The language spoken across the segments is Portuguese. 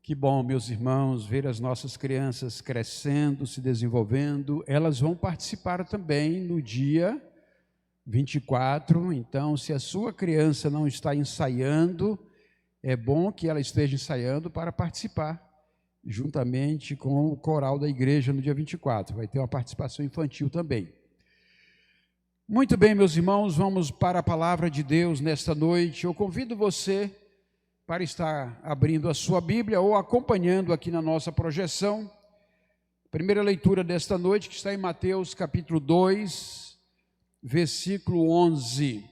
Que bom, meus irmãos, ver as nossas crianças crescendo, se desenvolvendo. Elas vão participar também no dia 24. Então, se a sua criança não está ensaiando, é bom que ela esteja ensaiando para participar, juntamente com o coral da igreja no dia 24. Vai ter uma participação infantil também. Muito bem, meus irmãos, vamos para a palavra de Deus nesta noite. Eu convido você para estar abrindo a sua Bíblia ou acompanhando aqui na nossa projeção. Primeira leitura desta noite, que está em Mateus capítulo 2, versículo 11.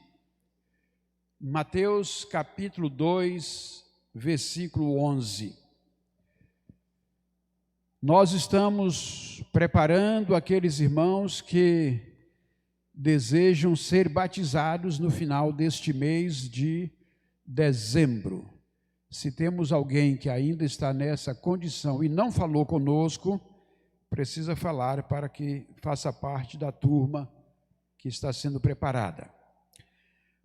Mateus capítulo 2, versículo 11. Nós estamos preparando aqueles irmãos que desejam ser batizados no final deste mês de dezembro. Se temos alguém que ainda está nessa condição e não falou conosco, precisa falar para que faça parte da turma que está sendo preparada.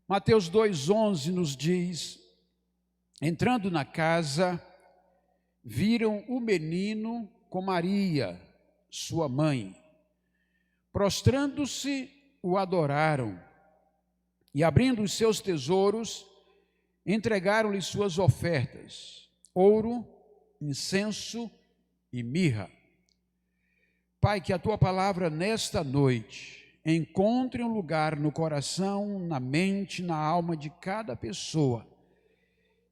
Mateus 2,11 nos diz: entrando na casa, viram o menino com Maria, sua mãe. Prostrando-se, o adoraram e, abrindo os seus tesouros, entregaram-lhe suas ofertas, ouro, incenso e mirra. Pai, que a tua palavra nesta noite encontre um lugar no coração, na mente, na alma de cada pessoa,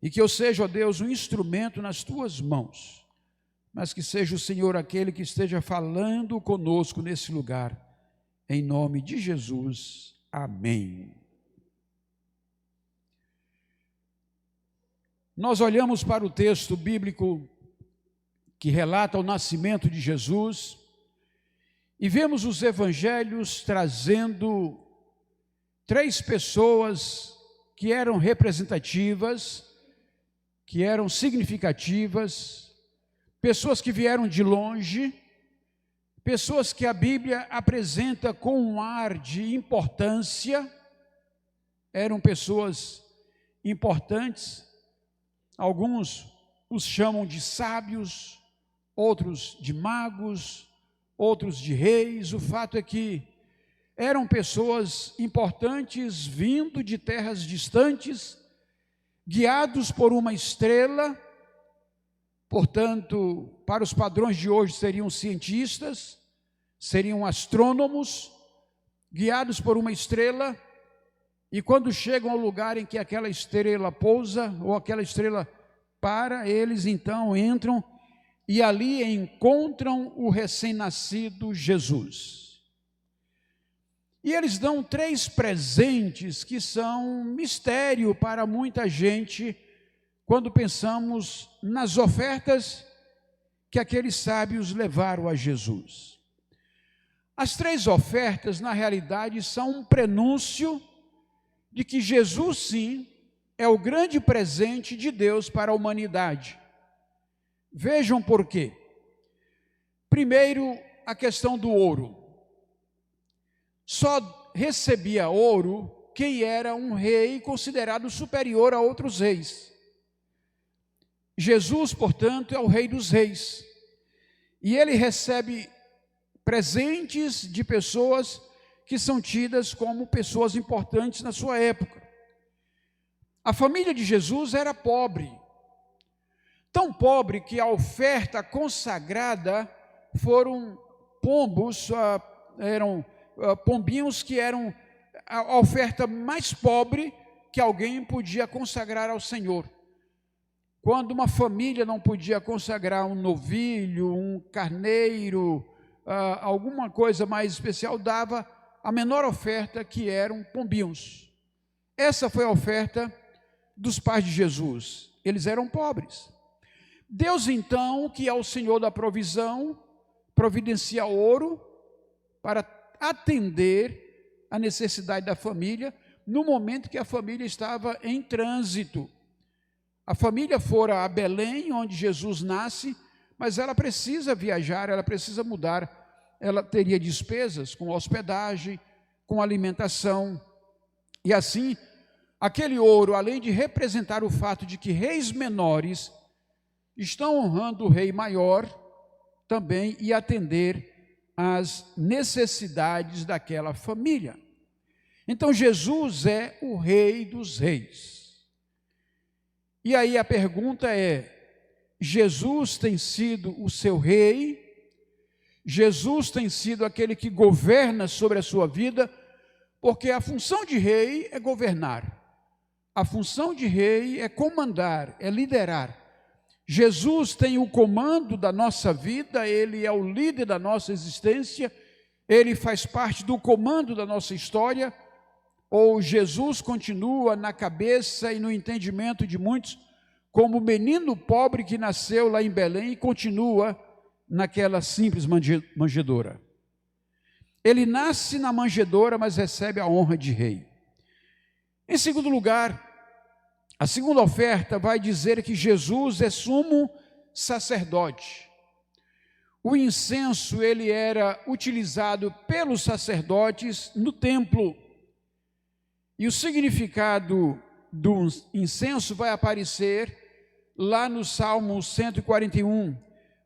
e que eu seja, ó Deus, um instrumento nas tuas mãos, mas que seja o Senhor aquele que esteja falando conosco nesse lugar, em nome de Jesus, amém. Nós olhamos para o texto bíblico que relata o nascimento de Jesus e vemos os evangelhos trazendo três pessoas que eram representativas, que eram significativas, pessoas que vieram de longe, pessoas que a Bíblia apresenta com um ar de importância. Eram pessoas importantes. Alguns os chamam de sábios, outros de magos, outros de reis. O fato é que eram pessoas importantes vindo de terras distantes, guiados por uma estrela. Portanto, para os padrões de hoje seriam cientistas, seriam astrônomos, guiados por uma estrela. E quando chegam ao lugar em que aquela estrela pousa, ou aquela estrela para, eles então entram e ali encontram o recém-nascido Jesus. E eles dão três presentes que são mistério para muita gente quando pensamos nas ofertas que aqueles sábios levaram a Jesus. As três ofertas, na realidade, são um prenúncio de que Jesus, sim, é o grande presente de Deus para a humanidade. Vejam por quê. Primeiro, a questão do ouro. Só recebia ouro quem era um rei considerado superior a outros reis. Jesus, portanto, é o rei dos reis. E ele recebe presentes de pessoas que são tidas como pessoas importantes na sua época. A família de Jesus era pobre, tão pobre que a oferta consagrada foram pombos, eram pombinhos que eram a oferta mais pobre que alguém podia consagrar ao Senhor. Quando uma família não podia consagrar um novilho, um carneiro, alguma coisa mais especial, dava a menor oferta, que eram pombinhos. Essa foi a oferta dos pais de Jesus. Eles eram pobres. Deus, então, que é o Senhor da provisão, providencia ouro para atender a necessidade da família no momento que a família estava em trânsito. A família fora a Belém, onde Jesus nasce, mas ela precisa viajar, ela precisa mudar. Ela teria despesas com hospedagem, com alimentação. E assim, aquele ouro, além de representar o fato de que reis menores estão honrando o rei maior também e atender às necessidades daquela família. Então Jesus é o Rei dos Reis. E aí a pergunta é: Jesus tem sido o seu rei? Jesus tem sido aquele que governa sobre a sua vida? Porque a função de rei é governar. A função de rei é comandar, é liderar. Jesus tem o comando da nossa vida, Ele é o líder da nossa existência, Ele faz parte do comando da nossa história, ou Jesus continua na cabeça e no entendimento de muitos, como o menino pobre que nasceu lá em Belém e continua naquela simples manjedoura. Ele nasce na manjedoura, mas recebe a honra de rei. Em segundo lugar, a segunda oferta vai dizer que Jesus é sumo sacerdote. O incenso, ele era utilizado pelos sacerdotes no templo. E o significado do incenso vai aparecer lá no Salmo 141,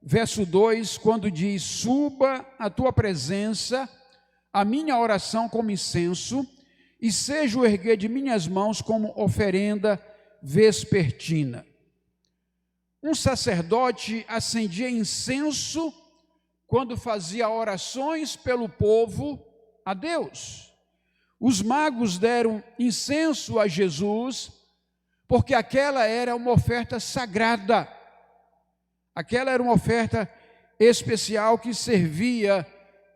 verso 2, quando diz: suba a tua presença, a minha oração como incenso, e seja o erguer de minhas mãos como oferenda vespertina. Um sacerdote acendia incenso quando fazia orações pelo povo a Deus. Os magos deram incenso a Jesus, porque aquela era uma oferta sagrada. Aquela era uma oferta especial que servia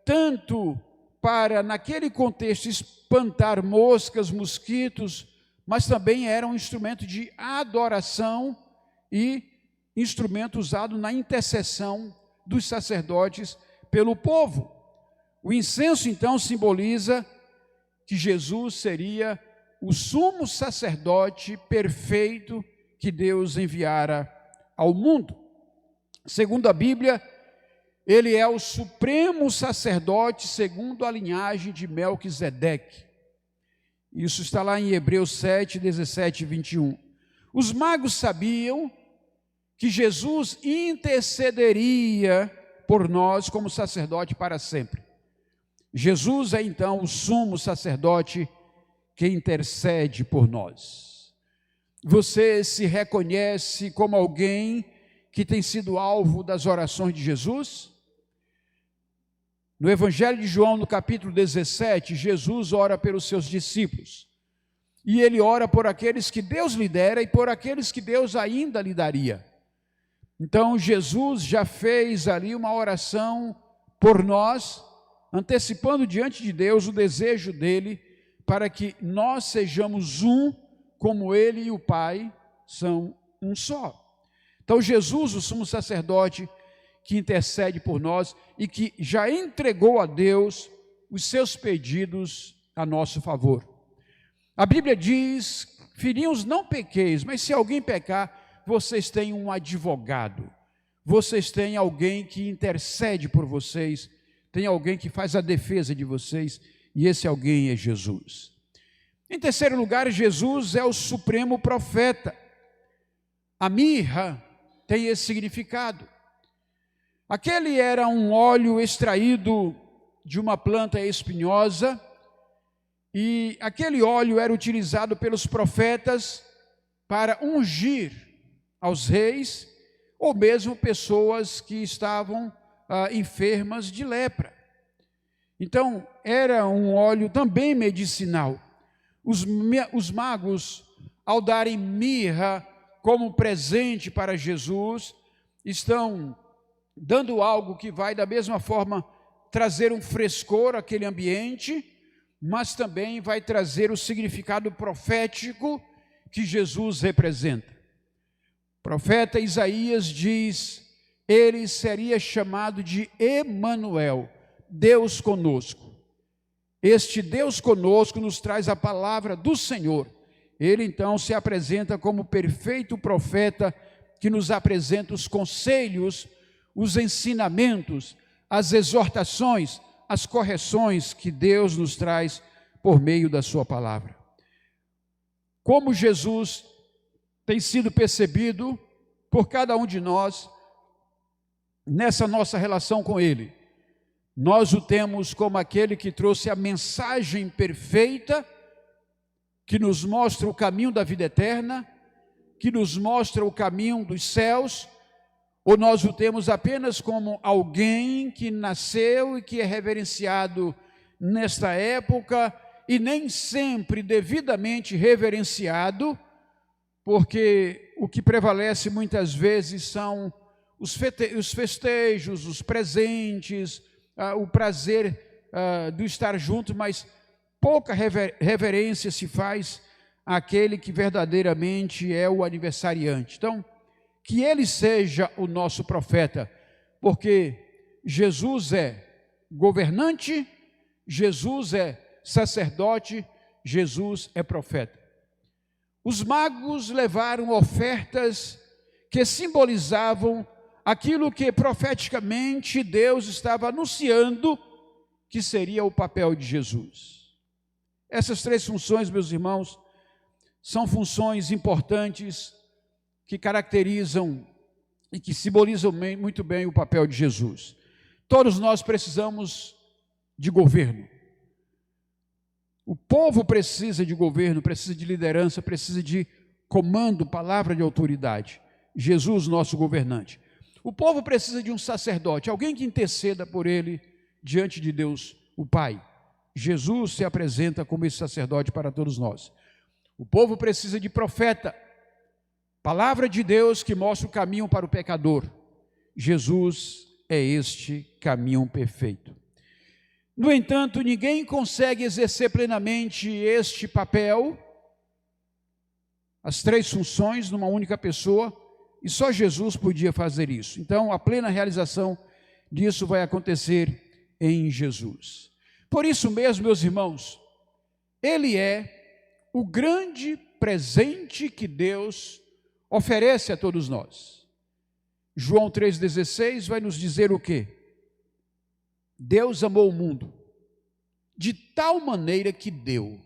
tanto para, naquele contexto, espantar moscas, mosquitos, mas também era um instrumento de adoração e instrumento usado na intercessão dos sacerdotes pelo povo. O incenso, então, simboliza que Jesus seria o sumo sacerdote perfeito que Deus enviara ao mundo. Segundo a Bíblia, ele é o supremo sacerdote segundo a linhagem de Melquisedeque. Isso está lá em Hebreus 7, 17 e 21. Os magos sabiam que Jesus intercederia por nós como sacerdote para sempre. Jesus é então o sumo sacerdote que intercede por nós. Você se reconhece como alguém que tem sido alvo das orações de Jesus? No Evangelho de João, no capítulo 17, Jesus ora pelos seus discípulos. E ele ora por aqueles que Deus lhe dera e por aqueles que Deus ainda lhe daria. Então, Jesus já fez ali uma oração por nós, antecipando diante de Deus o desejo dele para que nós sejamos um, como ele e o Pai são um só. Então, Jesus, o sumo sacerdote, que intercede por nós e que já entregou a Deus os seus pedidos a nosso favor. A Bíblia diz: filhinhos, não pequeis, mas se alguém pecar, vocês têm um advogado, vocês têm alguém que intercede por vocês, tem alguém que faz a defesa de vocês, e esse alguém é Jesus. Em terceiro lugar, Jesus é o supremo profeta. A mirra tem esse significado. Aquele era um óleo extraído de uma planta espinhosa, e aquele óleo era utilizado pelos profetas para ungir aos reis, ou mesmo pessoas que estavam enfermas de lepra. Então, era um óleo também medicinal. Os magos, ao darem mirra como presente para Jesus, estão dando algo que vai, da mesma forma, trazer um frescor àquele ambiente, mas também vai trazer o significado profético que Jesus representa. O profeta Isaías diz: ele seria chamado de Emanuel, Deus conosco. Este Deus conosco nos traz a palavra do Senhor. Ele então se apresenta como perfeito profeta que nos apresenta os conselhos, os ensinamentos, as exortações, as correções que Deus nos traz por meio da sua palavra. Como Jesus tem sido percebido por cada um de nós nessa nossa relação com Ele. Nós o temos como aquele que trouxe a mensagem perfeita, que nos mostra o caminho da vida eterna, que nos mostra o caminho dos céus, ou nós o temos apenas como alguém que nasceu e que é reverenciado nesta época, e nem sempre devidamente reverenciado, porque o que prevalece muitas vezes são os festejos, os presentes, o prazer do estar junto, mas pouca reverência se faz àquele que verdadeiramente é o aniversariante. Então, que ele seja o nosso profeta, porque Jesus é governante, Jesus é sacerdote, Jesus é profeta. Os magos levaram ofertas que simbolizavam aquilo que profeticamente Deus estava anunciando que seria o papel de Jesus. Essas três funções, meus irmãos, são funções importantes que caracterizam e que simbolizam muito bem o papel de Jesus. Todos nós precisamos de governo. O povo precisa de governo, precisa de liderança, precisa de comando, palavra de autoridade. Jesus, nosso governante. O povo precisa de um sacerdote, alguém que interceda por ele diante de Deus, o Pai. Jesus se apresenta como esse sacerdote para todos nós. O povo precisa de profeta, palavra de Deus que mostra o caminho para o pecador. Jesus é este caminho perfeito. No entanto, ninguém consegue exercer plenamente este papel, as três funções numa única pessoa, e só Jesus podia fazer isso. Então, a plena realização disso vai acontecer em Jesus. Por isso mesmo, meus irmãos, Ele é o grande presente que Deus oferece a todos nós. João 3,16 vai nos dizer o quê? Deus amou o mundo de tal maneira que deu.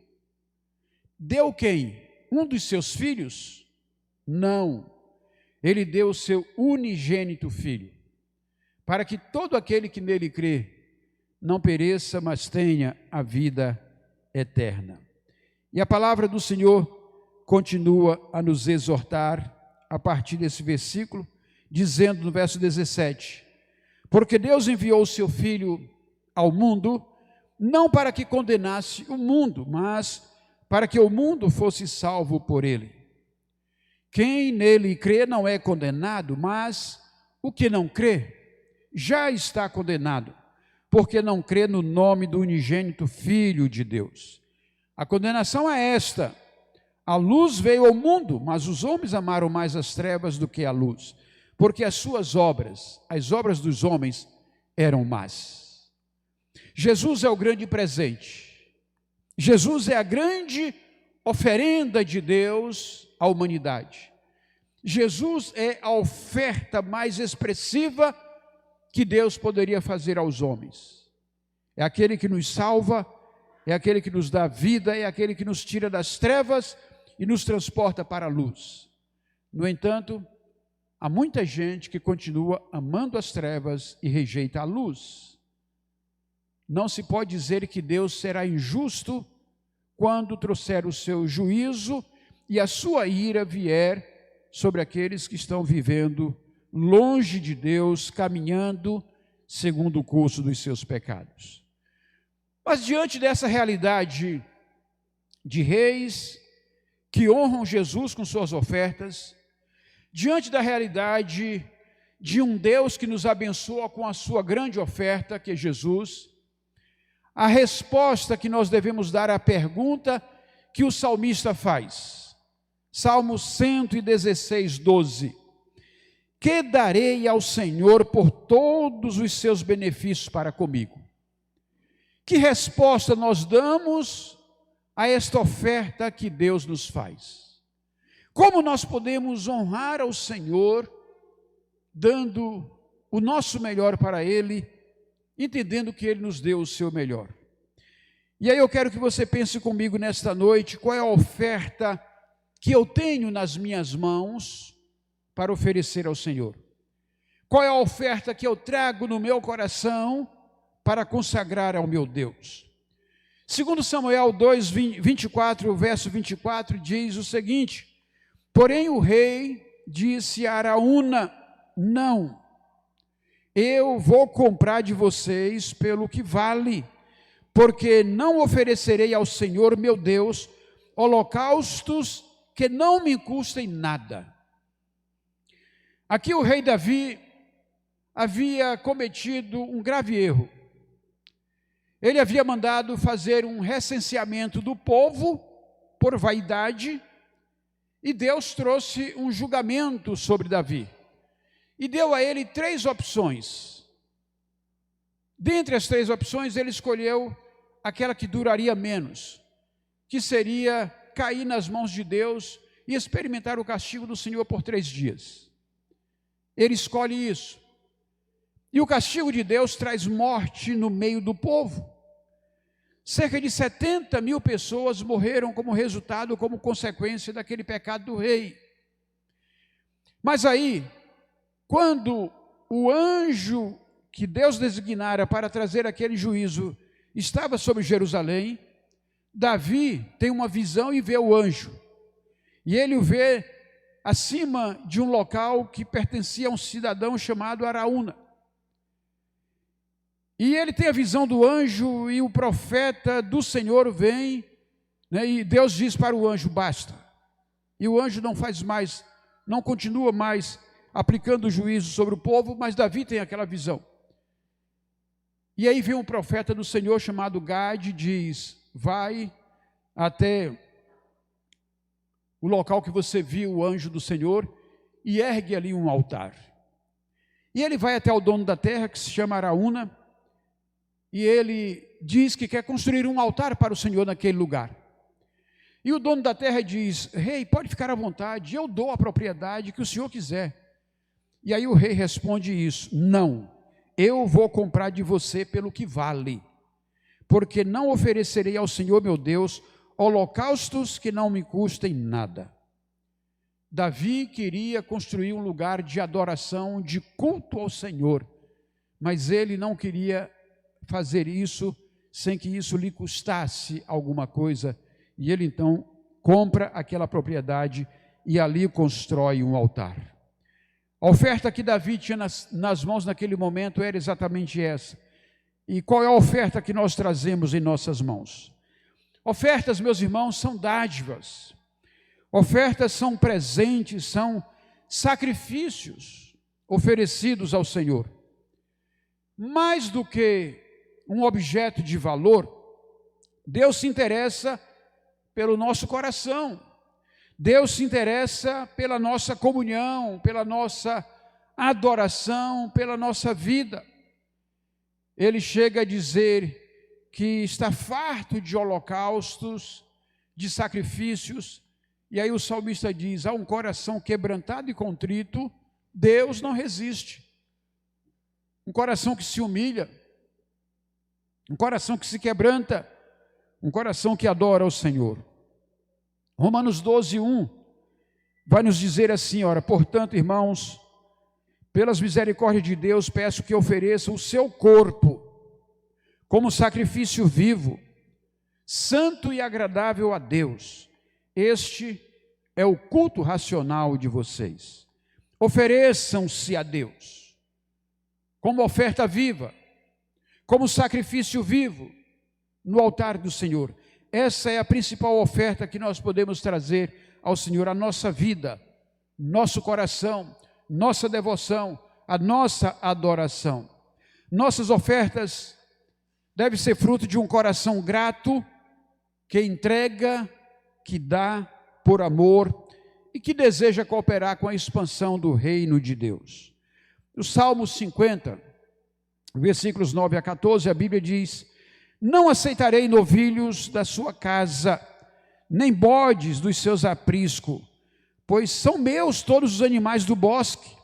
Deu quem? Um dos seus filhos? Não. Ele deu o seu unigênito filho, para que todo aquele que nele crê não pereça, mas tenha a vida eterna. E a palavra do Senhor continua a nos exortar a partir desse versículo, dizendo no verso 17: porque Deus enviou o seu Filho ao mundo, não para que condenasse o mundo, mas para que o mundo fosse salvo por ele. Quem nele crê não é condenado, mas o que não crê já está condenado, porque não crê no nome do unigênito Filho de Deus. A condenação é esta: a luz veio ao mundo, mas os homens amaram mais as trevas do que a luz, porque as suas obras, as obras dos homens, eram más. Jesus é o grande presente. Jesus é a grande oferenda de Deus à humanidade. Jesus é a oferta mais expressiva que Deus poderia fazer aos homens. É aquele que nos salva, é aquele que nos dá vida, é aquele que nos tira das trevas e nos transporta para a luz. No entanto, há muita gente que continua amando as trevas e rejeita a luz. Não se pode dizer que Deus será injusto quando trouxer o seu juízo e a sua ira vier sobre aqueles que estão vivendo longe de Deus, caminhando segundo o curso dos seus pecados. Mas diante dessa realidade de reis que honram Jesus com suas ofertas, diante da realidade de um Deus que nos abençoa com a sua grande oferta, que é Jesus, a resposta que nós devemos dar à pergunta que o salmista faz. Salmo 116, 12. Que darei ao Senhor por todos os seus benefícios para comigo? Que resposta nós damos a esta oferta que Deus nos faz? Como nós podemos honrar ao Senhor, dando o nosso melhor para Ele, entendendo que Ele nos deu o seu melhor? E aí eu quero que você pense comigo nesta noite, qual é a oferta que eu tenho nas minhas mãos para oferecer ao Senhor? Qual é a oferta que eu trago no meu coração para consagrar ao meu Deus? Segundo Samuel 2, 24, verso 24, diz o seguinte: porém o rei disse a Araúna: não, eu vou comprar de vocês pelo que vale, porque não oferecerei ao Senhor meu Deus holocaustos que não me custem nada. Aqui o rei Davi havia cometido um grave erro. Ele havia mandado fazer um recenseamento do povo por vaidade, e Deus trouxe um julgamento sobre Davi. E deu a ele 3 opções. Dentre as 3 opções, ele escolheu aquela que duraria menos, que seria cair nas mãos de Deus e experimentar o castigo do Senhor por 3 dias. Ele escolhe isso. E o castigo de Deus traz morte no meio do povo. Cerca de 70 mil pessoas morreram como resultado, como consequência daquele pecado do rei. Mas aí, quando o anjo que Deus designara para trazer aquele juízo estava sobre Jerusalém, Davi tem uma visão e vê o anjo. E ele o vê acima de um local que pertencia a um cidadão chamado Araúna. E ele tem a visão do anjo, e o profeta do Senhor vem, né, e Deus diz para o anjo: basta. E o anjo não faz mais, não continua mais aplicando o juízo sobre o povo, mas Davi tem aquela visão. E aí vem um profeta do Senhor chamado Gade e diz: vai até o local que você viu o anjo do Senhor e ergue ali um altar. E ele vai até o dono da terra, que se chama Araúna, e ele diz que quer construir um altar para o Senhor naquele lugar. E o dono da terra diz: rei, pode ficar à vontade, eu dou a propriedade que o senhor quiser. E aí o rei responde isso: não, eu vou comprar de você pelo que vale, porque não oferecerei ao Senhor meu Deus holocaustos que não me custem nada. Davi queria construir um lugar de adoração, de culto ao Senhor, mas ele não queria fazer isso sem que isso lhe custasse alguma coisa, e ele então compra aquela propriedade e ali constrói um altar. A oferta que Davi tinha nas mãos naquele momento era exatamente essa. E qual é a oferta que nós trazemos em nossas mãos? Ofertas, meus irmãos, são dádivas. Ofertas são presentes, são sacrifícios oferecidos ao Senhor. Mais do que um objeto de valor, Deus se interessa pelo nosso coração. Deus se interessa pela nossa comunhão, pela nossa adoração, pela nossa vida. Ele chega a dizer que está farto de holocaustos, de sacrifícios, e aí o salmista diz: a um coração quebrantado e contrito, Deus não resiste. Um coração que se humilha, um coração que se quebranta, um coração que adora ao Senhor. Romanos 12, 1 vai nos dizer assim: ora, portanto, irmãos, pelas misericórdias de Deus, peço que ofereçam o seu corpo como sacrifício vivo, santo e agradável a Deus. Este é o culto racional de vocês. Ofereçam-se a Deus como oferta viva, como sacrifício vivo no altar do Senhor. Essa é a principal oferta que nós podemos trazer ao Senhor: a nossa vida, nosso coração, nossa devoção, a nossa adoração. Nossas ofertas devem ser fruto de um coração grato, que entrega, que dá por amor e que deseja cooperar com a expansão do reino de Deus. No Salmo 50, versículos 9 a 14, a Bíblia diz: não aceitarei novilhos da sua casa, nem bodes dos seus apriscos, pois são meus todos os animais do bosque,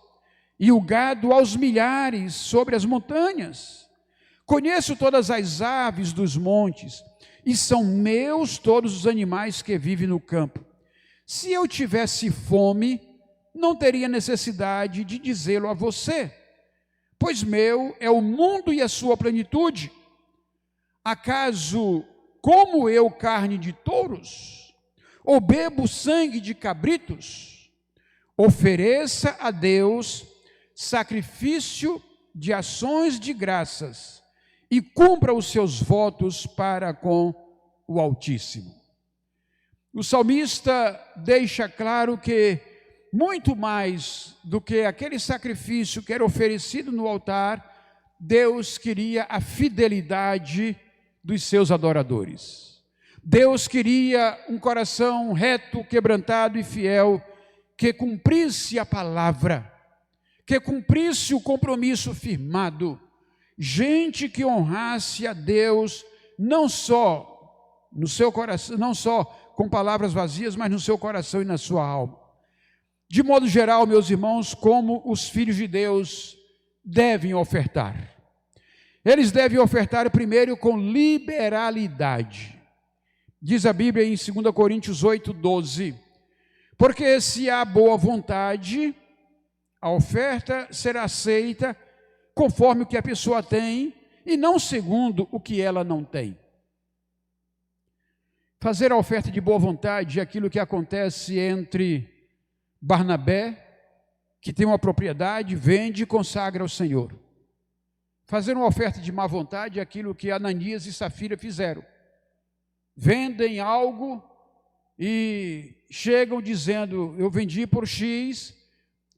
e o gado aos milhares sobre as montanhas. Conheço todas as aves dos montes, e são meus todos os animais que vivem no campo. Se eu tivesse fome, não teria necessidade de dizê-lo a você, pois meu é o mundo e a sua plenitude. Acaso como eu carne de touros, ou bebo sangue de cabritos? Ofereça a Deus sacrifício de ações de graças e cumpra os seus votos para com o Altíssimo. O salmista deixa claro que muito mais do que aquele sacrifício que era oferecido no altar, Deus queria a fidelidade dos seus adoradores. Deus queria um coração reto, quebrantado e fiel, que cumprisse a palavra, que cumprisse o compromisso firmado. Gente que honrasse a Deus, não só no seu coração, não só com palavras vazias, mas no seu coração e na sua alma. De modo geral, meus irmãos, como os filhos de Deus devem ofertar. Eles devem ofertar primeiro com liberalidade. Diz a Bíblia em 2 Coríntios 8:12, porque se há boa vontade, a oferta será aceita conforme o que a pessoa tem e não segundo o que ela não tem. Fazer a oferta de boa vontade é aquilo que acontece entre Barnabé, que tem uma propriedade, vende e consagra ao Senhor. Fazer uma oferta de má vontade é aquilo que Ananias e Safira fizeram. Vendem algo e chegam dizendo, eu vendi por X,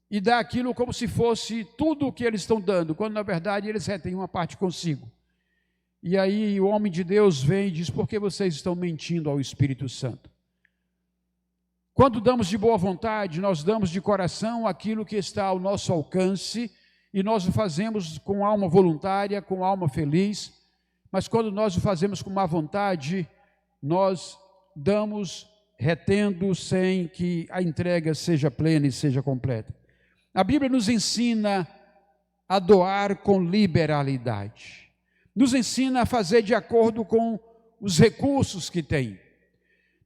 e dá aquilo como se fosse tudo o que eles estão dando, quando na verdade eles retêm uma parte consigo. E aí o homem de Deus vem e diz, por que vocês estão mentindo ao Espírito Santo? Quando damos de boa vontade, nós damos de coração aquilo que está ao nosso alcance, e nós o fazemos com alma voluntária, com alma feliz, mas quando nós o fazemos com má vontade, nós damos retendo sem que a entrega seja plena e seja completa. A Bíblia nos ensina a doar com liberalidade, nos ensina a fazer de acordo com os recursos que tem.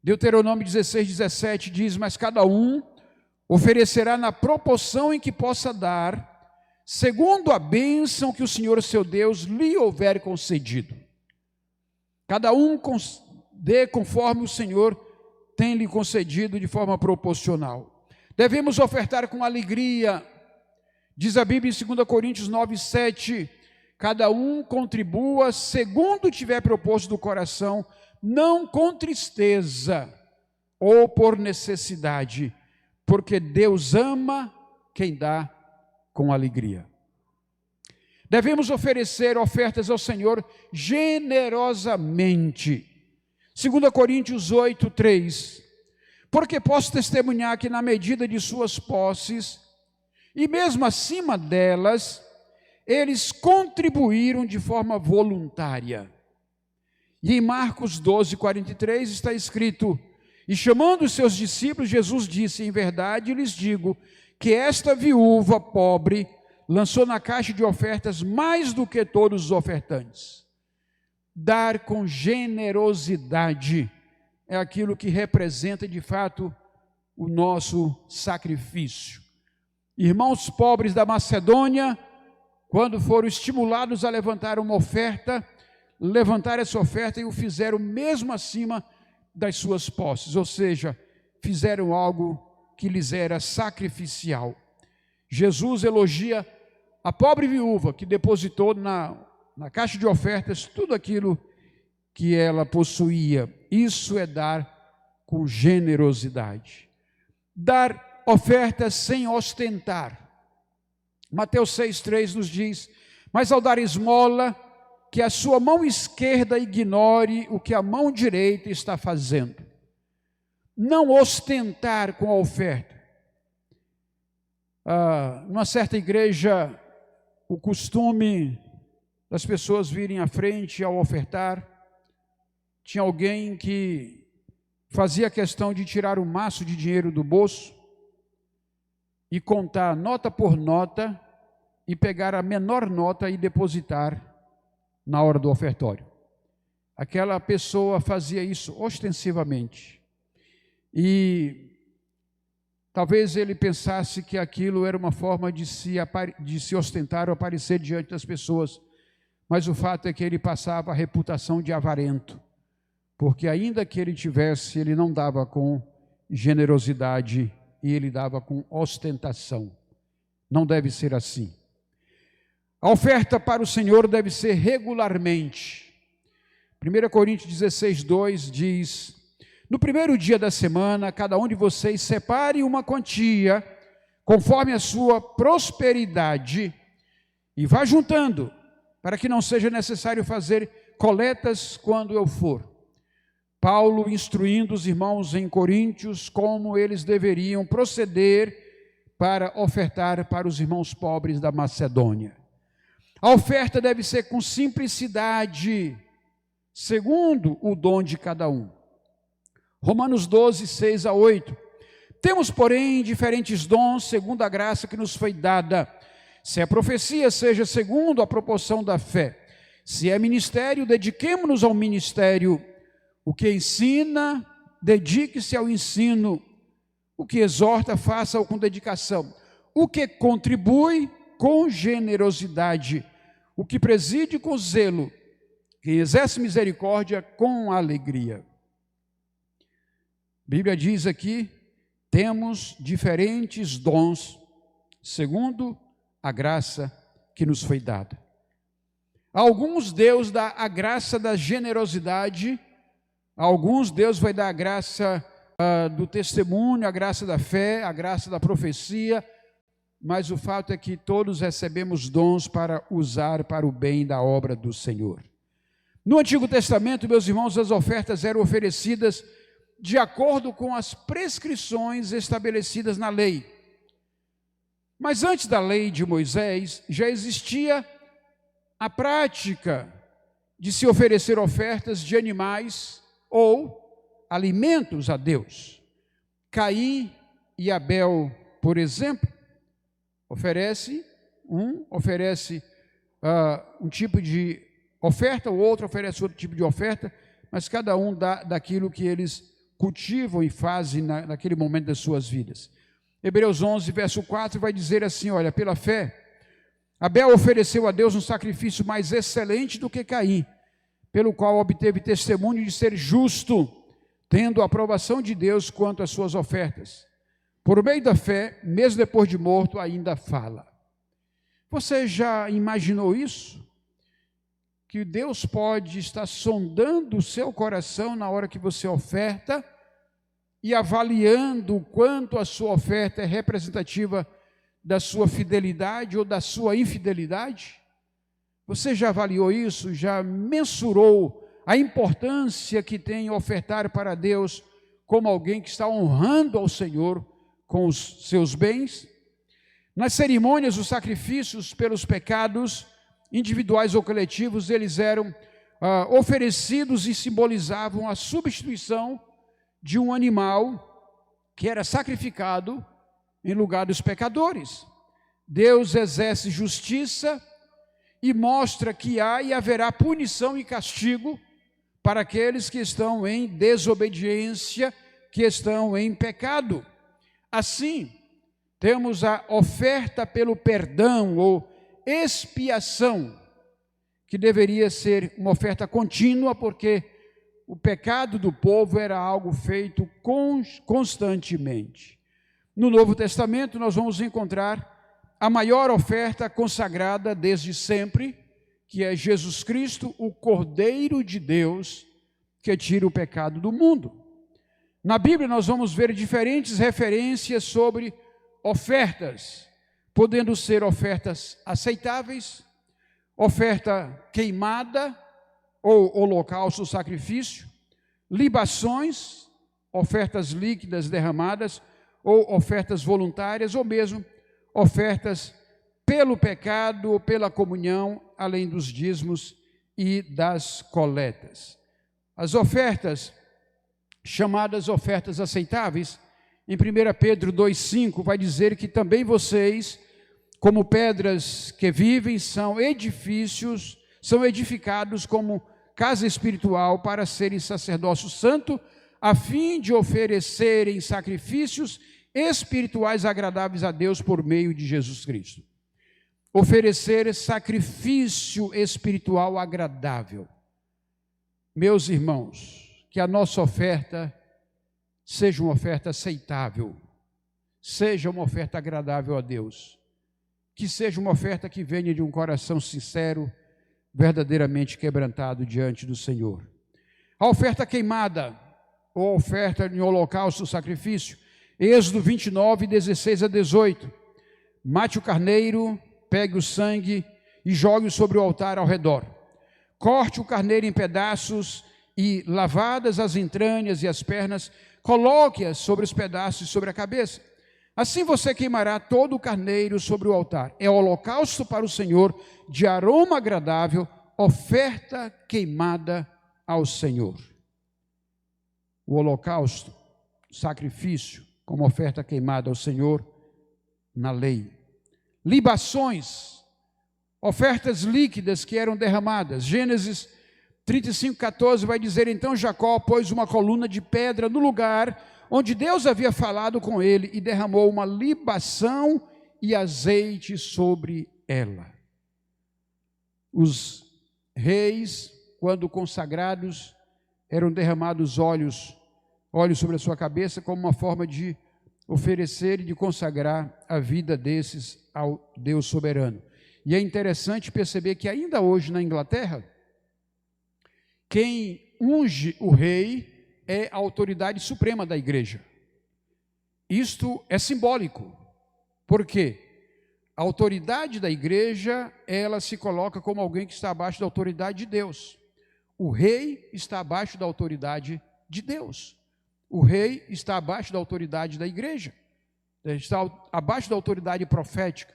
Deuteronômio 16:17 diz, mas cada um oferecerá na proporção em que possa dar, segundo a bênção que o Senhor seu Deus lhe houver concedido. Cada um dê conforme o Senhor tem lhe concedido de forma proporcional. Devemos ofertar com alegria. Diz a Bíblia em 2 Coríntios 9:7, cada um contribua segundo tiver proposto do coração, não com tristeza ou por necessidade, porque Deus ama quem dá com alegria. Devemos oferecer ofertas ao Senhor generosamente. 2 Coríntios 8:3, porque posso testemunhar que na medida de suas posses, e mesmo acima delas, eles contribuíram de forma voluntária. E em Marcos 12:43 está escrito, e chamando os seus discípulos, Jesus disse, em verdade lhes digo, que esta viúva pobre lançou na caixa de ofertas mais do que todos os ofertantes. Dar com generosidade é aquilo que representa de fato o nosso sacrifício. Irmãos pobres da Macedônia, quando foram estimulados a levantar uma oferta, levantaram essa oferta e o fizeram mesmo acima das suas posses, ou seja, fizeram algo que lhes era sacrificial. Jesus elogia a pobre viúva que depositou na caixa de ofertas tudo aquilo que ela possuía. Isso é dar com generosidade. Dar ofertas sem ostentar. Mateus 6:3 nos diz, mas ao dar esmola, que a sua mão esquerda ignore o que a mão direita está fazendo. Não ostentar com a oferta. Numa certa igreja, o costume das pessoas virem à frente ao ofertar, tinha alguém que fazia questão de tirar um maço de dinheiro do bolso e contar nota por nota e pegar a menor nota e depositar na hora do ofertório. Aquela pessoa fazia isso ostensivamente. E Talvez ele pensasse que aquilo era uma forma de se ostentar ou aparecer diante das pessoas, mas o fato é que ele passava a reputação de avarento, porque ainda que ele tivesse, ele não dava com generosidade e ele dava com ostentação. Não deve ser assim. A oferta para o Senhor deve ser regularmente. 1 Coríntios 16, 2 diz: no primeiro dia da semana, cada um de vocês separe uma quantia, conforme a sua prosperidade, e vá juntando, para que não seja necessário fazer coletas quando eu for. Paulo instruindo os irmãos em Coríntios como eles deveriam proceder para ofertar para os irmãos pobres da Macedônia. A oferta deve ser com simplicidade, segundo o dom de cada um. Romanos 12, 6 a 8. Temos, porém, diferentes dons segundo a graça que nos foi dada. Se a profecia, seja segundo a proporção da fé. Se é ministério, dediquemo-nos ao ministério. O que ensina, dedique-se ao ensino. O que exorta, faça-o com dedicação. O que contribui, com generosidade. O que preside, com zelo. Quem exerce misericórdia, com alegria. A Bíblia diz aqui, temos diferentes dons, segundo a graça que nos foi dada. A alguns Deus dá a graça da generosidade, a alguns Deus vai dar a graça do testemunho, a graça da fé, a graça da profecia, mas o fato é que todos recebemos dons para usar para o bem da obra do Senhor. No Antigo Testamento, meus irmãos, as ofertas eram oferecidas de acordo com as prescrições estabelecidas na lei. Mas antes da lei de Moisés, já existia a prática de se oferecer ofertas de animais ou alimentos a Deus. Caim e Abel, por exemplo, oferece um tipo de oferta, o outro oferece outro tipo de oferta, mas cada um dá daquilo que eles cultivam e fazem naquele momento das suas vidas. Hebreus 11, verso 4 vai dizer assim, olha, pela fé, Abel ofereceu a Deus um sacrifício mais excelente do que Caim, pelo qual obteve testemunho de ser justo, tendo a aprovação de Deus quanto às suas ofertas. Por meio da fé, mesmo depois de morto, ainda fala. Você já imaginou isso? Que Deus pode estar sondando o seu coração na hora que você oferta e avaliando o quanto a sua oferta é representativa da sua fidelidade ou da sua infidelidade? Você já avaliou isso? Já mensurou a importância que tem ofertar para Deus como alguém que está honrando ao Senhor com os seus bens? Nas cerimônias, os sacrifícios pelos pecados individuais ou coletivos, eles eram oferecidos e simbolizavam a substituição de um animal que era sacrificado em lugar dos pecadores. Deus exerce justiça e mostra que há e haverá punição e castigo para aqueles que estão em desobediência, que estão em pecado. Assim, temos a oferta pelo perdão ou expiação, que deveria ser uma oferta contínua, porque o pecado do povo era algo feito constantemente. No Novo Testamento nós vamos encontrar a maior oferta consagrada desde sempre, que é Jesus Cristo, o Cordeiro de Deus, que tira o pecado do mundo. Na Bíblia nós vamos ver diferentes referências sobre ofertas, podendo ser ofertas aceitáveis, oferta queimada ou holocausto, sacrifício, libações, ofertas líquidas derramadas, ou ofertas voluntárias, ou mesmo ofertas pelo pecado ou pela comunhão, além dos dízimos e das coletas. As ofertas, chamadas ofertas aceitáveis, em 1 Pedro 2,5 vai dizer que também vocês, como pedras que vivem, são edificados como casa espiritual para serem sacerdócio santo, a fim de oferecerem sacrifícios espirituais agradáveis a Deus por meio de Jesus Cristo. Oferecer sacrifício espiritual agradável. Meus irmãos, que a nossa oferta seja uma oferta aceitável, seja uma oferta agradável a Deus, que seja uma oferta que venha de um coração sincero, verdadeiramente quebrantado diante do Senhor. A oferta queimada, ou oferta em holocausto, sacrifício, Êxodo 29, 16 a 18. Mate o carneiro, pegue o sangue e jogue-o sobre o altar ao redor. Corte o carneiro em pedaços e, lavadas as entranhas e as pernas, coloque-as sobre os pedaços e sobre a cabeça. Assim você queimará todo o carneiro sobre o altar. É holocausto para o Senhor, de aroma agradável, oferta queimada ao Senhor. O holocausto, sacrifício, como oferta queimada ao Senhor, na lei. Libações, ofertas líquidas que eram derramadas. Gênesis 35, 14 vai dizer: então Jacó pôs uma coluna de pedra no lugar onde Deus havia falado com ele e derramou uma libação e azeite sobre ela. Os reis, quando consagrados, eram derramados óleos sobre a sua cabeça, como uma forma de oferecer e de consagrar a vida desses ao Deus soberano. E é interessante perceber que ainda hoje na Inglaterra, quem unge o rei é a autoridade suprema da igreja. Isto é simbólico. Por quê? A autoridade da igreja, ela se coloca como alguém que está abaixo da autoridade de Deus. O rei está abaixo da autoridade de Deus. O rei está abaixo da autoridade da igreja. Está abaixo da autoridade profética.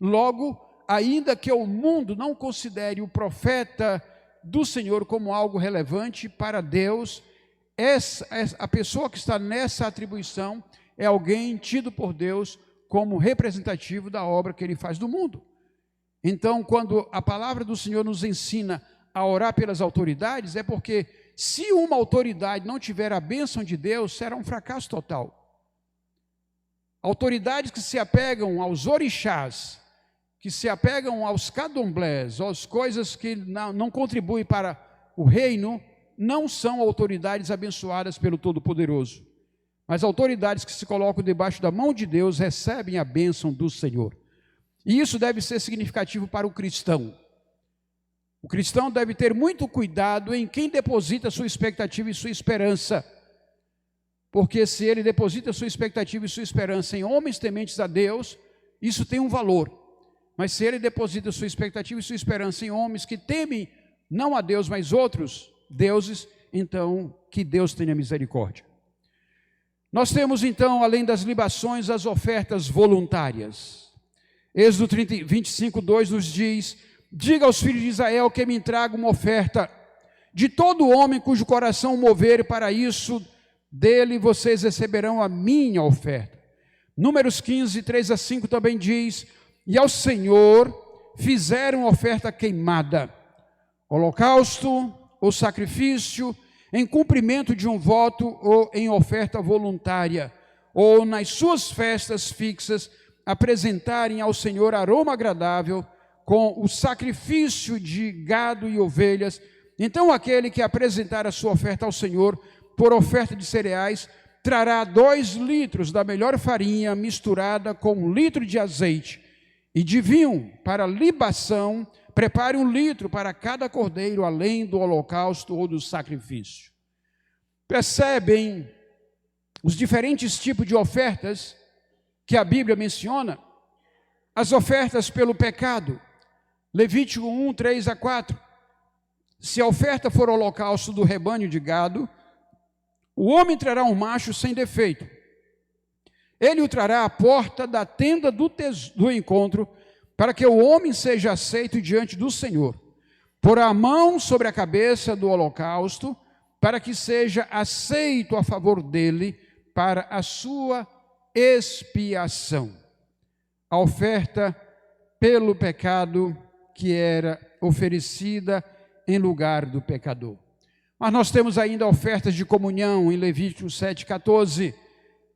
Logo, ainda que o mundo não considere o profeta do Senhor como algo relevante para Deus, a pessoa que está nessa atribuição é alguém tido por Deus como representativo da obra que ele faz do mundo. Então, quando a palavra do Senhor nos ensina a orar pelas autoridades, é porque se uma autoridade não tiver a bênção de Deus, será um fracasso total. Autoridades que se apegam aos orixás, que se apegam aos candomblés, às coisas que não contribuem para o reino, não são autoridades abençoadas pelo Todo-Poderoso. Mas autoridades que se colocam debaixo da mão de Deus recebem a bênção do Senhor. E isso deve ser significativo para o cristão. O cristão deve ter muito cuidado em quem deposita sua expectativa e sua esperança. Porque se ele deposita sua expectativa e sua esperança em homens tementes a Deus, isso tem um valor. Mas se ele deposita sua expectativa e sua esperança em homens que temem não a Deus, mas outros deuses, então que Deus tenha misericórdia. Nós temos então, além das libações, as ofertas voluntárias. Êxodo 25, 2 nos diz: diga aos filhos de Israel que me entregam uma oferta. De todo homem cujo coração mover para isso, dele vocês receberão a minha oferta. Números 15, 3 a 5 também diz: e ao Senhor fizeram oferta queimada, holocausto ou sacrifício, em cumprimento de um voto ou em oferta voluntária, ou nas suas festas fixas, apresentarem ao Senhor aroma agradável, com o sacrifício de gado e ovelhas. Então aquele que apresentar a sua oferta ao Senhor, por oferta de cereais, trará 2 litros da melhor farinha misturada com 1 litro de azeite, e de vinho para libação, prepare 1 litro para cada cordeiro, além do holocausto ou do sacrifício. Percebem os diferentes tipos de ofertas que a Bíblia menciona? As ofertas pelo pecado, Levítico 1, 3 a 4. Se a oferta for holocausto do rebanho de gado, o homem trará um macho sem defeito. Ele o trará à porta da tenda do encontro, para que o homem seja aceito diante do Senhor. Porá a mão sobre a cabeça do holocausto, para que seja aceito a favor dele, para a sua expiação. A oferta pelo pecado que era oferecida em lugar do pecador. Mas nós temos ainda ofertas de comunhão em Levítico 7,14.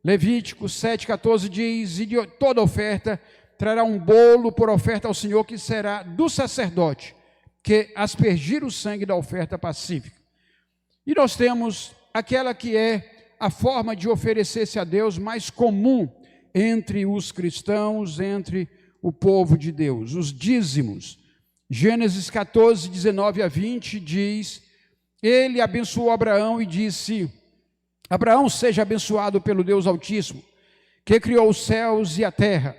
Levítico 7,14 diz: e de toda oferta trará um bolo por oferta ao Senhor, que será do sacerdote, que aspergir o sangue da oferta pacífica. E nós temos aquela que é a forma de oferecer-se a Deus mais comum entre os cristãos, entre o povo de Deus, os dízimos. Gênesis 14, 19 a 20 diz: ele abençoou Abraão e disse: Abraão, seja abençoado pelo Deus Altíssimo, que criou os céus e a terra.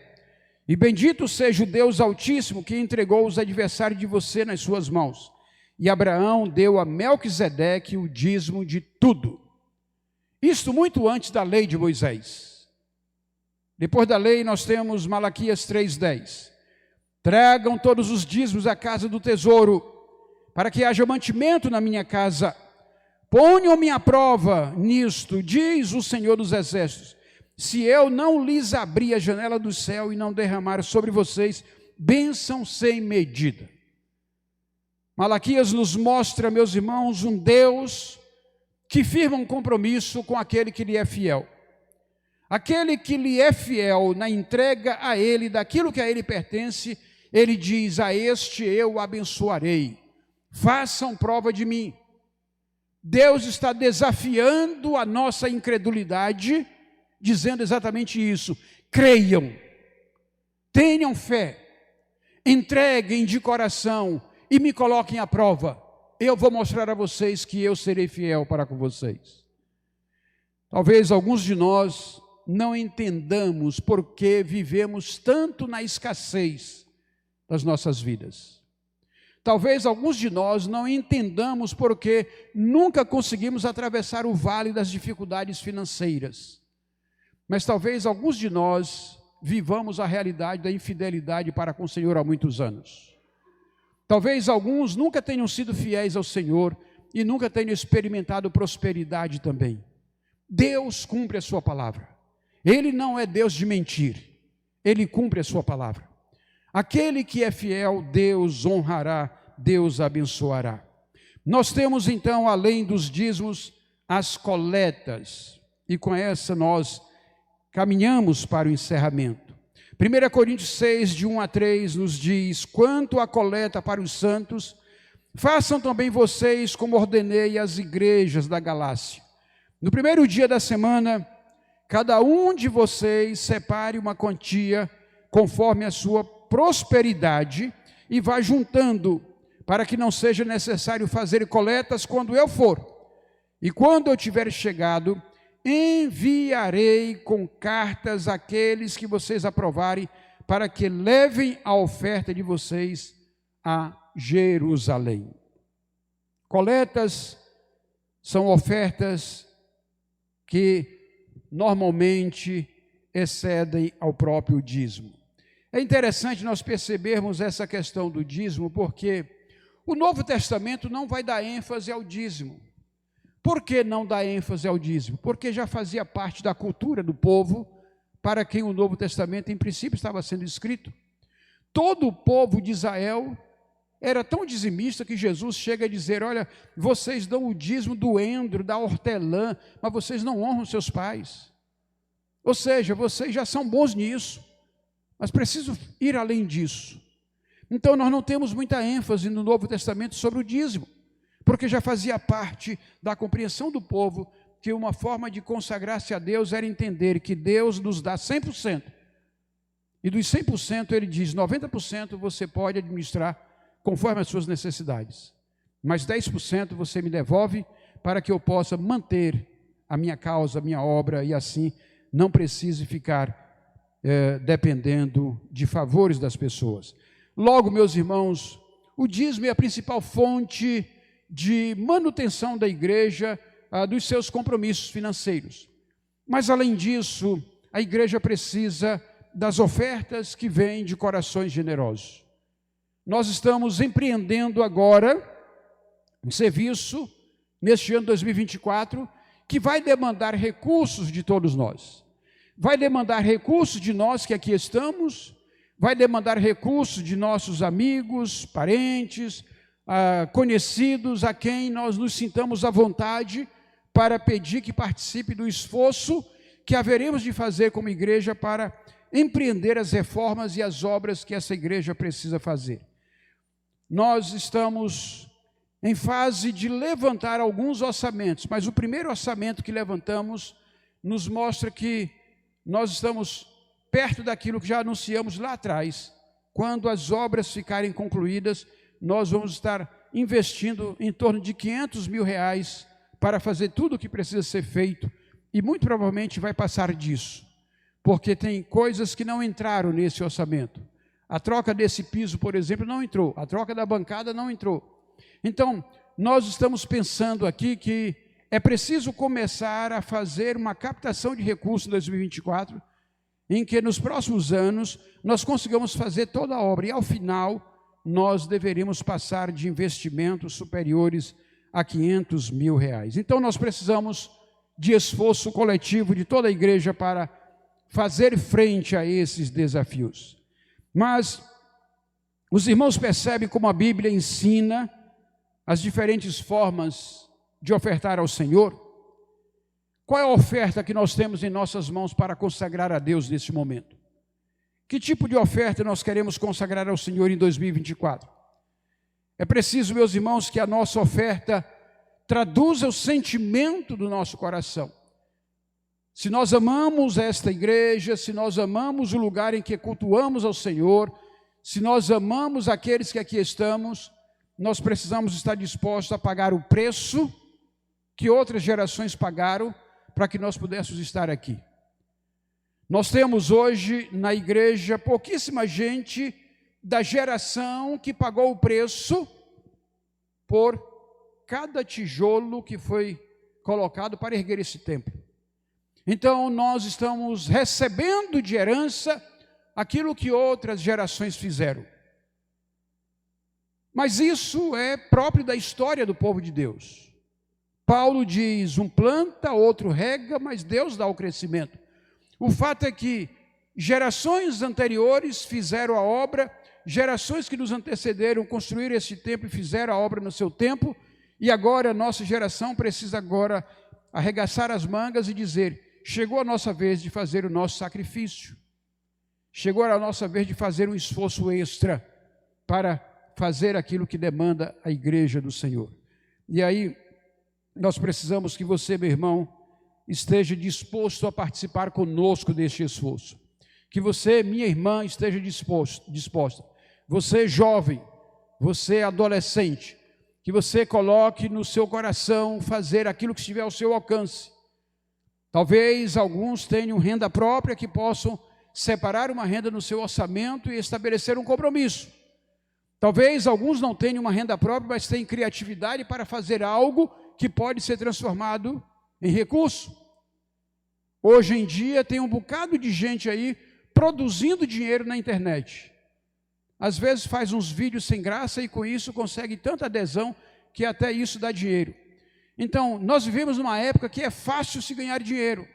E bendito seja o Deus Altíssimo, que entregou os adversários de você nas suas mãos. E Abraão deu a Melquisedeque o dízimo de tudo. Isto muito antes da lei de Moisés. Depois da lei nós temos Malaquias 3,10. Tragam todos os dízimos à casa do tesouro, para que haja mantimento na minha casa. Ponham-me à prova nisto, diz o Senhor dos Exércitos, se eu não lhes abrir a janela do céu e não derramar sobre vocês bênção sem medida. Malaquias nos mostra, meus irmãos, um Deus que firma um compromisso com aquele que lhe é fiel. Aquele que lhe é fiel na entrega a ele daquilo que a ele pertence, ele diz: a este eu abençoarei. Façam prova de mim. Deus está desafiando a nossa incredulidade, dizendo exatamente isso: creiam, tenham fé, entreguem de coração e me coloquem à prova. Eu vou mostrar a vocês que eu serei fiel para com vocês. Talvez alguns de nós não entendamos por que vivemos tanto na escassez das nossas vidas. Talvez alguns de nós não entendamos por que nunca conseguimos atravessar o vale das dificuldades financeiras. Mas talvez alguns de nós vivamos a realidade da infidelidade para com o Senhor há muitos anos. Talvez alguns nunca tenham sido fiéis ao Senhor e nunca tenham experimentado prosperidade também. Deus cumpre a sua palavra. Ele não é Deus de mentir. Ele cumpre a sua palavra. Aquele que é fiel, Deus honrará, Deus abençoará. Nós temos então, além dos dízimos, as coletas. E com essa nós caminhamos para o encerramento. 1 Coríntios 6, de 1 a 3, nos diz: quanto à coleta para os santos, façam também vocês como ordenei às igrejas da Galácia. No primeiro dia da semana, cada um de vocês separe uma quantia conforme a sua prosperidade e vá juntando, para que não seja necessário fazer coletas quando eu for. E quando eu tiver chegado, enviarei com cartas aqueles que vocês aprovarem, para que levem a oferta de vocês a Jerusalém. Coletas são ofertas que normalmente excedem ao próprio dízimo. É interessante nós percebermos essa questão do dízimo, porque o Novo Testamento não vai dar ênfase ao dízimo. Por que não dá ênfase ao dízimo? Porque já fazia parte da cultura do povo para quem o Novo Testamento, em princípio, estava sendo escrito. Todo o povo de Israel era tão dizimista que Jesus chega a dizer: olha, vocês dão o dízimo do endro, da hortelã, mas vocês não honram seus pais. Ou seja, vocês já são bons nisso, mas preciso ir além disso. Então nós não temos muita ênfase no Novo Testamento sobre o dízimo, porque já fazia parte da compreensão do povo que uma forma de consagrar-se a Deus era entender que Deus nos dá 100%. E dos 100% ele diz: 90% você pode administrar conforme as suas necessidades, mas 10% você me devolve para que eu possa manter a minha causa, a minha obra, e assim não precise ficar dependendo de favores das pessoas. Logo, meus irmãos, o dízimo é a principal fonte de manutenção da igreja, dos seus compromissos financeiros. Mas além disso, a igreja precisa das ofertas que vêm de corações generosos. Nós estamos empreendendo agora um serviço, neste ano 2024, que vai demandar recursos de todos nós. Vai demandar recursos de nós que aqui estamos, vai demandar recursos de nossos amigos, parentes, conhecidos a quem nós nos sintamos à vontade para pedir que participe do esforço que haveremos de fazer como igreja para empreender as reformas e as obras que essa igreja precisa fazer. Nós estamos em fase de levantar alguns orçamentos, mas o primeiro orçamento que levantamos nos mostra que nós estamos perto daquilo que já anunciamos lá atrás. Quando as obras ficarem concluídas, nós vamos estar investindo em torno de R$500 mil para fazer tudo o que precisa ser feito, e muito provavelmente vai passar disso, porque tem coisas que não entraram nesse orçamento. A troca desse piso, por exemplo, não entrou, a troca da bancada não entrou. Então, nós estamos pensando aqui que é preciso começar a fazer uma captação de recursos em 2024, em que nos próximos anos nós consigamos fazer toda a obra, e ao final nós deveríamos passar de investimentos superiores a R$500 mil. Então nós precisamos de esforço coletivo de toda a igreja para fazer frente a esses desafios. Mas os irmãos percebem como a Bíblia ensina as diferentes formas de ofertar ao Senhor? Qual é a oferta que nós temos em nossas mãos para consagrar a Deus neste momento? Que tipo de oferta nós queremos consagrar ao Senhor em 2024? É preciso, meus irmãos, que a nossa oferta traduza o sentimento do nosso coração. Se nós amamos esta igreja, se nós amamos o lugar em que cultuamos ao Senhor, se nós amamos aqueles que aqui estamos, nós precisamos estar dispostos a pagar o preço que outras gerações pagaram para que nós pudéssemos estar aqui. Nós temos hoje na igreja pouquíssima gente da geração que pagou o preço por cada tijolo que foi colocado para erguer esse templo. Então nós estamos recebendo de herança aquilo que outras gerações fizeram. Mas isso é próprio da história do povo de Deus. Paulo diz, um planta, outro rega, mas Deus dá o crescimento. O fato é que gerações anteriores fizeram a obra, gerações que nos antecederam construíram esse templo e fizeram a obra no seu tempo, e agora a nossa geração precisa agora arregaçar as mangas e dizer, chegou a nossa vez de fazer o nosso sacrifício, chegou a nossa vez de fazer um esforço extra para fazer aquilo que demanda a igreja do Senhor. E aí nós precisamos que você, meu irmão, esteja disposto a participar conosco deste esforço. Que você, minha irmã, esteja disposta. Você jovem, você adolescente, que você coloque no seu coração fazer aquilo que estiver ao seu alcance. Talvez alguns tenham renda própria que possam separar uma renda no seu orçamento e estabelecer um compromisso. Talvez alguns não tenham uma renda própria, mas têm criatividade para fazer algo que pode ser transformado em recurso. Hoje em dia tem um bocado de gente aí produzindo dinheiro na internet. Às vezes faz uns vídeos sem graça e com isso consegue tanta adesão que até isso dá dinheiro. Então, nós vivemos numa época que é fácil se ganhar dinheiro.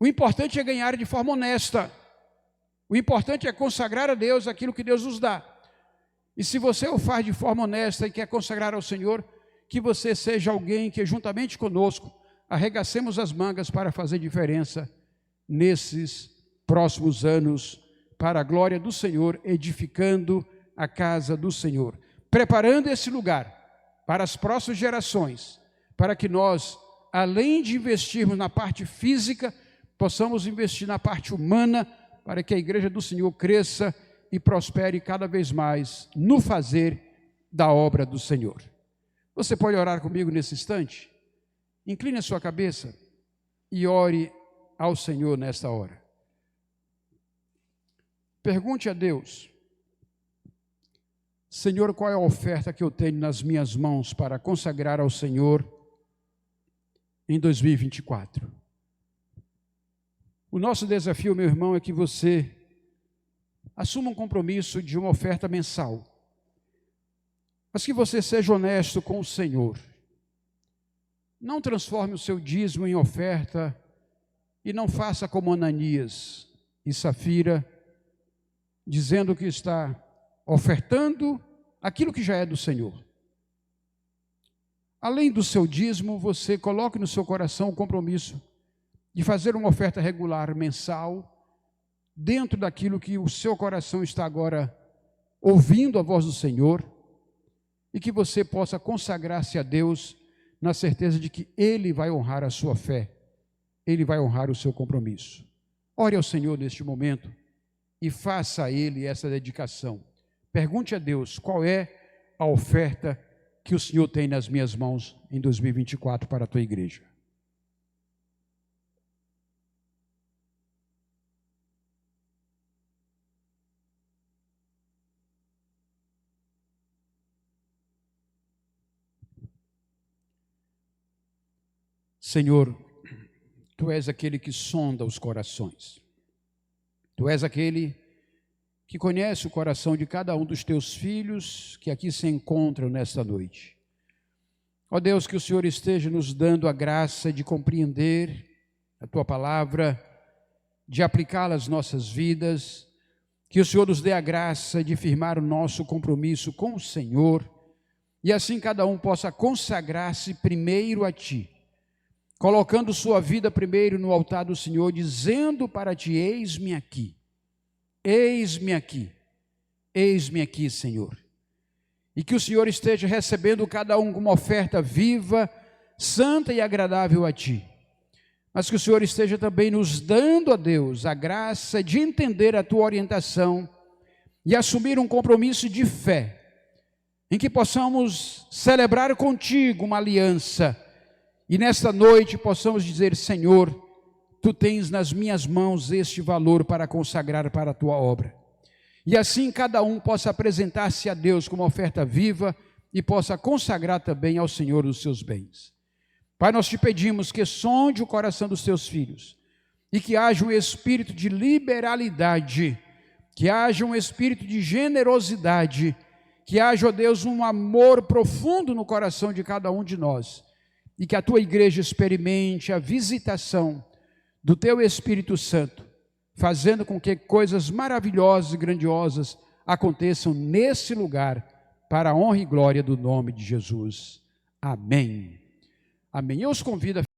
O importante é ganhar de forma honesta. O importante é consagrar a Deus aquilo que Deus nos dá. E se você o faz de forma honesta e quer consagrar ao Senhor, que você seja alguém que juntamente conosco arregacemos as mangas para fazer diferença nesses próximos anos, para a glória do Senhor, edificando a casa do Senhor, preparando esse lugar para as próximas gerações, para que nós, além de investirmos na parte física, possamos investir na parte humana, para que a igreja do Senhor cresça e prospere cada vez mais no fazer da obra do Senhor. Você pode orar comigo nesse instante? Incline a sua cabeça e ore ao Senhor nesta hora. Pergunte a Deus, Senhor, qual é a oferta que eu tenho nas minhas mãos para consagrar ao Senhor em 2024? O nosso desafio, meu irmão, é que você assuma um compromisso de uma oferta mensal, mas que você seja honesto com o Senhor. Não transforme o seu dízimo em oferta e não faça como Ananias e Safira, dizendo que está ofertando aquilo que já é do Senhor. Além do seu dízimo, você coloque no seu coração o compromisso de fazer uma oferta regular, mensal, dentro daquilo que o seu coração está agora ouvindo a voz do Senhor, e que você possa consagrar-se a Deus na certeza de que Ele vai honrar a sua fé, Ele vai honrar o seu compromisso. Ore ao Senhor neste momento e faça a Ele essa dedicação. Pergunte a Deus qual é a oferta que o Senhor tem nas minhas mãos em 2024 para a tua igreja. Senhor, Tu és aquele que sonda os corações. Tu és aquele que conhece o coração de cada um dos Teus filhos que aqui se encontram nesta noite. Ó Deus, que o Senhor esteja nos dando a graça de compreender a Tua palavra, de aplicá-la às nossas vidas, que o Senhor nos dê a graça de firmar o nosso compromisso com o Senhor, e assim cada um possa consagrar-se primeiro a Ti, colocando sua vida primeiro no altar do Senhor, dizendo para Ti: eis-me aqui, eis-me aqui, eis-me aqui, Senhor. E que o Senhor esteja recebendo cada um com uma oferta viva, santa e agradável a Ti. Mas que o Senhor esteja também nos dando, a Deus, a graça de entender a Tua orientação e assumir um compromisso de fé, em que possamos celebrar contigo uma aliança, e nesta noite possamos dizer: Senhor, Tu tens nas minhas mãos este valor para consagrar para a Tua obra. E assim cada um possa apresentar-se a Deus como oferta viva e possa consagrar também ao Senhor os seus bens. Pai, nós Te pedimos que sonde o coração dos Teus filhos e que haja um espírito de liberalidade, que haja um espírito de generosidade, que haja, ó Deus, um amor profundo no coração de cada um de nós, e que a Tua igreja experimente a visitação do Teu Espírito Santo, fazendo com que coisas maravilhosas e grandiosas aconteçam nesse lugar, para a honra e glória do nome de Jesus. Amém. Amém. Eu os convido a